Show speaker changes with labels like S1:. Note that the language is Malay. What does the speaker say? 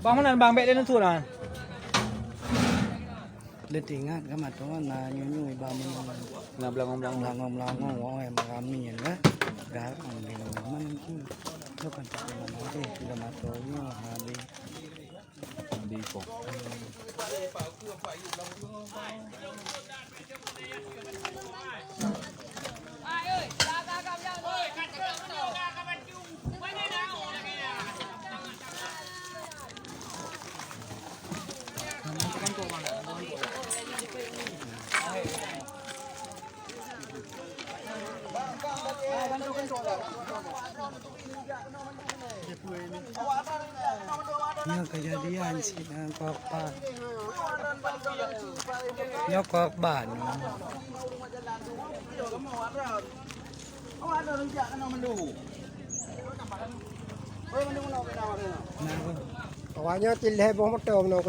S1: Bang mana bang bek dia tu lah.
S2: Letingan kan matu na nyunyu iba mun
S1: Nah belang-belang.
S2: langong wae marami ya. Garang din man itu kan nanti sudah matunya habis.
S1: Di ko.
S2: Ya kejadian sih kok pak. Ya kok ban.
S3: Awalnya tilhe boh motor no